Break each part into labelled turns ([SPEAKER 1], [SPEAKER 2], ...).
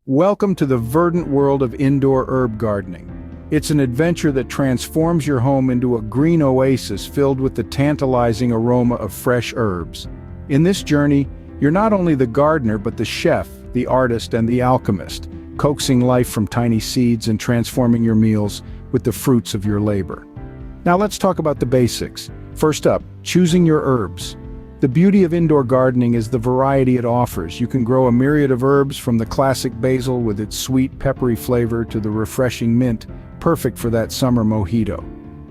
[SPEAKER 1] Welcome to the verdant world of indoor herb gardening. It's an adventure that transforms your home into a green oasis filled with the tantalizing aroma of fresh herbs. In this journey, you're not only the gardener but the chef, the artist, and the alchemist, coaxing life from tiny seeds and transforming your meals with the fruits of your labor. Now let's talk about the basics. First up, choosing your herbs. The beauty of indoor gardening is the variety it offers. You can grow a myriad of herbs, from the classic basil with its sweet, peppery flavor to the refreshing mint, perfect for that summer mojito.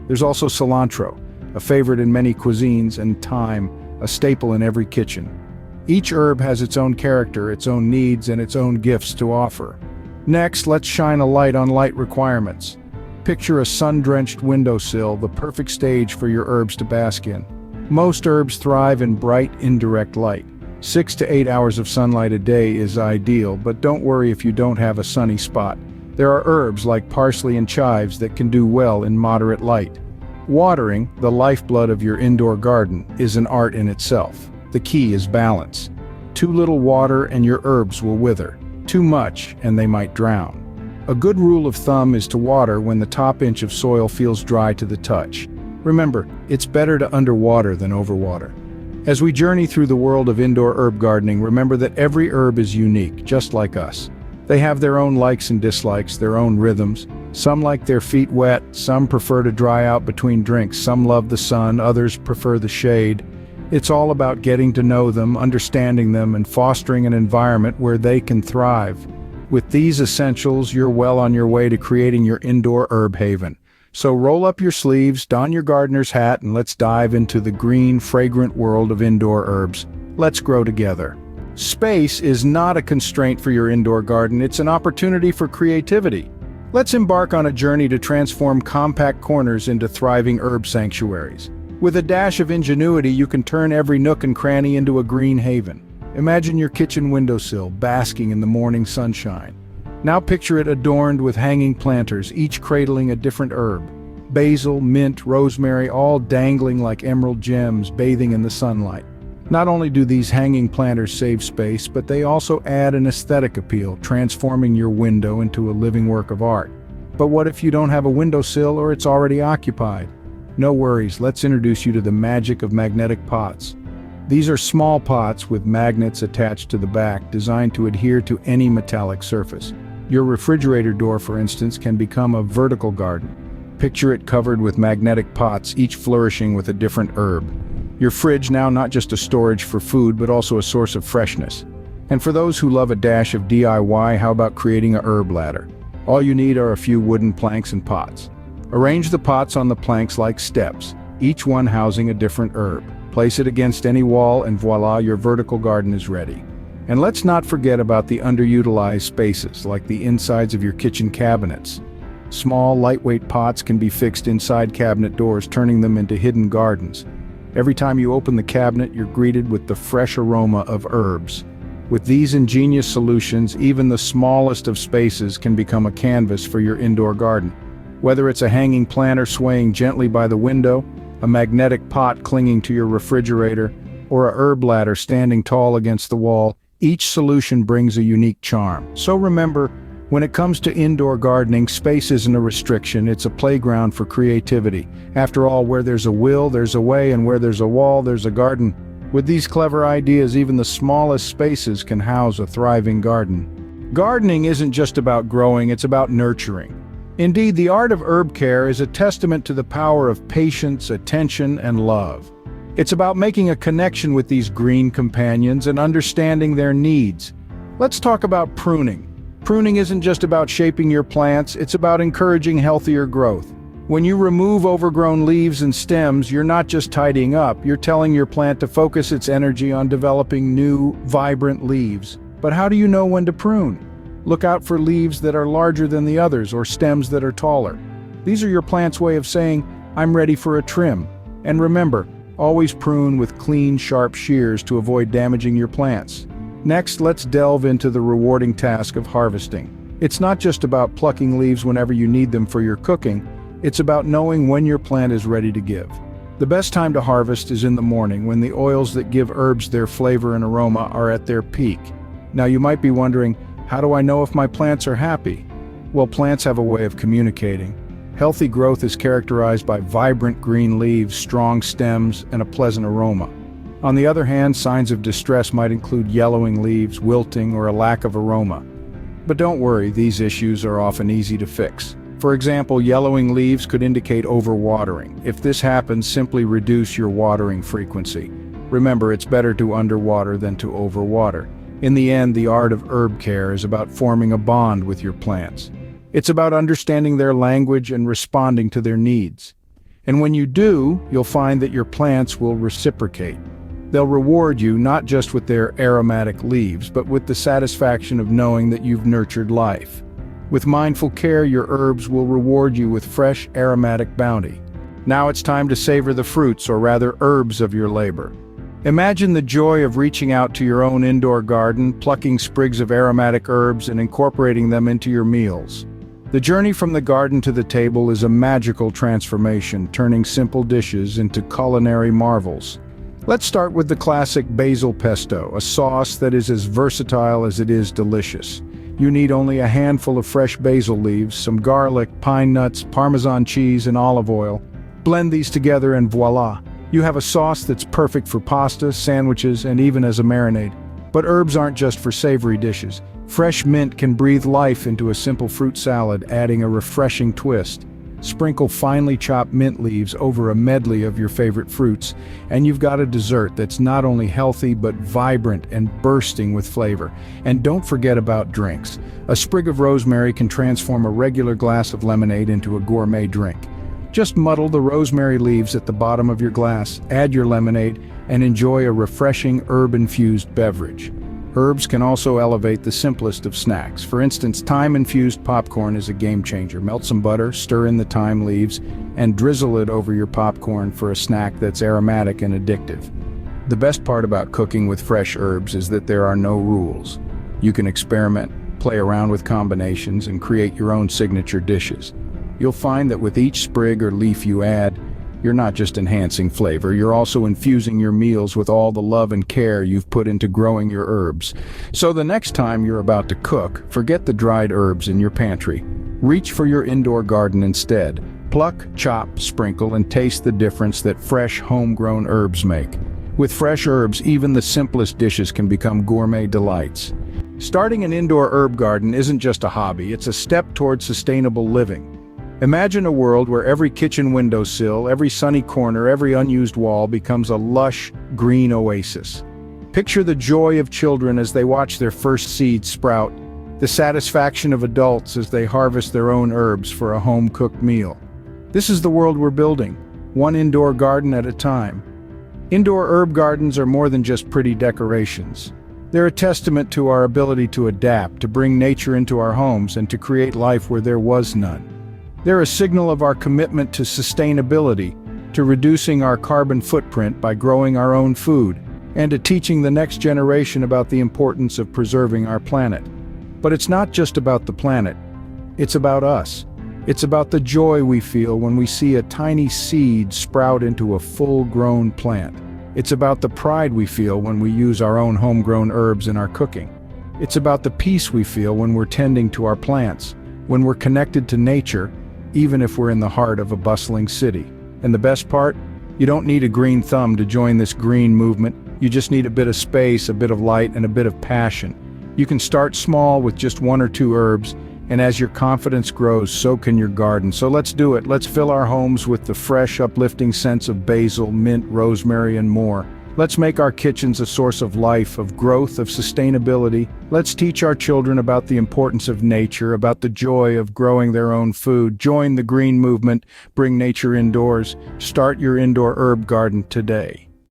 [SPEAKER 1] There's also cilantro, a favorite in many cuisines, and thyme, a staple in every kitchen. Each herb has its own character, its own needs, and its own gifts to offer. Next, let's shine a light on light requirements. Picture a sun-drenched windowsill, the perfect stage for your herbs to bask in. Most herbs thrive in bright, indirect light. 6 to 8 hours of sunlight a day is ideal, but don't worry if you don't have a sunny spot. There are herbs like parsley and chives that can do well in moderate light. Watering, the lifeblood of your indoor garden, is an art in itself. The key is balance. Too little water and your herbs will wither. Too much and they might drown. A good rule of thumb is to water when the top inch of soil feels dry to the touch. Remember, it's better to underwater than overwater. As we journey through the world of indoor herb gardening, remember that every herb is unique, just like us. They have their own likes and dislikes, their own rhythms. Some like their feet wet, some prefer to dry out between drinks, some love the sun, others prefer the shade. It's all about getting to know them, understanding them, and fostering an environment where they can thrive. With these essentials, you're well on your way to creating your indoor herb haven. So roll up your sleeves, don your gardener's hat, and let's dive into the green, fragrant world of indoor herbs. Let's grow together. Space is not a constraint for your indoor garden, it's an opportunity for creativity. Let's embark on a journey to transform compact corners into thriving herb sanctuaries. With a dash of ingenuity, you can turn every nook and cranny into a green haven. Imagine your kitchen windowsill basking in the morning sunshine. Now picture it adorned with hanging planters, each cradling a different herb. Basil, mint, rosemary, all dangling like emerald gems, bathing in the sunlight. Not only do these hanging planters save space, but they also add an aesthetic appeal, transforming your window into a living work of art. But what if you don't have a windowsill or it's already occupied? No worries, let's introduce you to the magic of magnetic pots. These are small pots with magnets attached to the back, designed to adhere to any metallic surface. Your refrigerator door, for instance, can become a vertical garden. Picture it covered with magnetic pots, each flourishing with a different herb. Your fridge now not just a storage for food, but also a source of freshness. And for those who love a dash of DIY, how about creating a herb ladder? All you need are a few wooden planks and pots. Arrange the pots on the planks like steps, each one housing a different herb. Place it against any wall and voila, your vertical garden is ready. And let's not forget about the underutilized spaces, like the insides of your kitchen cabinets. Small, lightweight pots can be fixed inside cabinet doors, turning them into hidden gardens. Every time you open the cabinet, you're greeted with the fresh aroma of herbs. With these ingenious solutions, even the smallest of spaces can become a canvas for your indoor garden. Whether it's a hanging planter swaying gently by the window, a magnetic pot clinging to your refrigerator, or a herb ladder standing tall against the wall, each solution brings a unique charm. So remember, when it comes to indoor gardening, space isn't a restriction, it's a playground for creativity. After all, where there's a will, there's a way, and where there's a wall, there's a garden. With these clever ideas, even the smallest spaces can house a thriving garden. Gardening isn't just about growing, it's about nurturing. Indeed, the art of herb care is a testament to the power of patience, attention, and love. It's about making a connection with these green companions and understanding their needs. Let's talk about pruning. Pruning isn't just about shaping your plants, it's about encouraging healthier growth. When you remove overgrown leaves and stems, you're not just tidying up, you're telling your plant to focus its energy on developing new, vibrant leaves. But how do you know when to prune? Look out for leaves that are larger than the others or stems that are taller. These are your plant's way of saying, I'm ready for a trim. And remember, always prune with clean, sharp shears to avoid damaging your plants. Next, let's delve into the rewarding task of harvesting. It's not just about plucking leaves whenever you need them for your cooking, it's about knowing when your plant is ready to give. The best time to harvest is in the morning, when the oils that give herbs their flavor and aroma are at their peak. Now you might be wondering, How do I know if my plants are happy? Well, plants have a way of communicating. Healthy growth is characterized by vibrant green leaves, strong stems, and a pleasant aroma. On the other hand, signs of distress might include yellowing leaves, wilting, or a lack of aroma. But don't worry, these issues are often easy to fix. For example, yellowing leaves could indicate overwatering. If this happens, simply reduce your watering frequency. Remember, it's better to underwater than to overwater. In the end, the art of herb care is about forming a bond with your plants. It's about understanding their language and responding to their needs. And when you do, you'll find that your plants will reciprocate. They'll reward you not just with their aromatic leaves, but with the satisfaction of knowing that you've nurtured life. With mindful care, your herbs will reward you with fresh, aromatic bounty. Now it's time to savor the fruits, or rather herbs, of your labor. Imagine the joy of reaching out to your own indoor garden, plucking sprigs of aromatic herbs and incorporating them into your meals. The journey from the garden to the table is a magical transformation, turning simple dishes into culinary marvels. Let's start with the classic basil pesto, a sauce that is as versatile as it is delicious. You need only a handful of fresh basil leaves, some garlic, pine nuts, Parmesan cheese, and olive oil. Blend these together and voila! You have a sauce that's perfect for pasta, sandwiches, and even as a marinade. But herbs aren't just for savory dishes. Fresh mint can breathe life into a simple fruit salad, adding a refreshing twist. Sprinkle finely chopped mint leaves over a medley of your favorite fruits, and you've got a dessert that's not only healthy but vibrant and bursting with flavor. And don't forget about drinks. A sprig of rosemary can transform a regular glass of lemonade into a gourmet drink. Just muddle the rosemary leaves at the bottom of your glass, add your lemonade, and enjoy a refreshing herb-infused beverage. Herbs can also elevate the simplest of snacks. For instance, thyme-infused popcorn is a game-changer. Melt some butter, stir in the thyme leaves, and drizzle it over your popcorn for a snack that's aromatic and addictive. The best part about cooking with fresh herbs is that there are no rules. You can experiment, play around with combinations, and create your own signature dishes. You'll find that with each sprig or leaf you add, you're not just enhancing flavor, you're also infusing your meals with all the love and care you've put into growing your herbs. So the next time you're about to cook, forget the dried herbs in your pantry. Reach for your indoor garden instead. Pluck, chop, sprinkle, and taste the difference that fresh, homegrown herbs make. With fresh herbs, even the simplest dishes can become gourmet delights. Starting an indoor herb garden isn't just a hobby, it's a step toward sustainable living. Imagine a world where every kitchen windowsill, every sunny corner, every unused wall becomes a lush, green oasis. Picture the joy of children as they watch their first seeds sprout, the satisfaction of adults as they harvest their own herbs for a home-cooked meal. This is the world we're building, one indoor garden at a time. Indoor herb gardens are more than just pretty decorations. They're a testament to our ability to adapt, to bring nature into our homes, and to create life where there was none. They're a signal of our commitment to sustainability, to reducing our carbon footprint by growing our own food, and to teaching the next generation about the importance of preserving our planet. But it's not just about the planet, it's about us. It's about the joy we feel when we see a tiny seed sprout into a full-grown plant. It's about the pride we feel when we use our own homegrown herbs in our cooking. It's about the peace we feel when we're tending to our plants, when we're connected to nature, even if we're in the heart of a bustling city. And the best part? You don't need a green thumb to join this green movement. You just need a bit of space, a bit of light, and a bit of passion. You can start small with just 1 or 2 herbs, and as your confidence grows, so can your garden. So let's do it. Let's fill our homes with the fresh, uplifting scents of basil, mint, rosemary, and more. Let's make our kitchens a source of life, of growth, of sustainability. Let's teach our children about the importance of nature, about the joy of growing their own food. Join the green movement, bring nature indoors. Start your indoor herb garden today.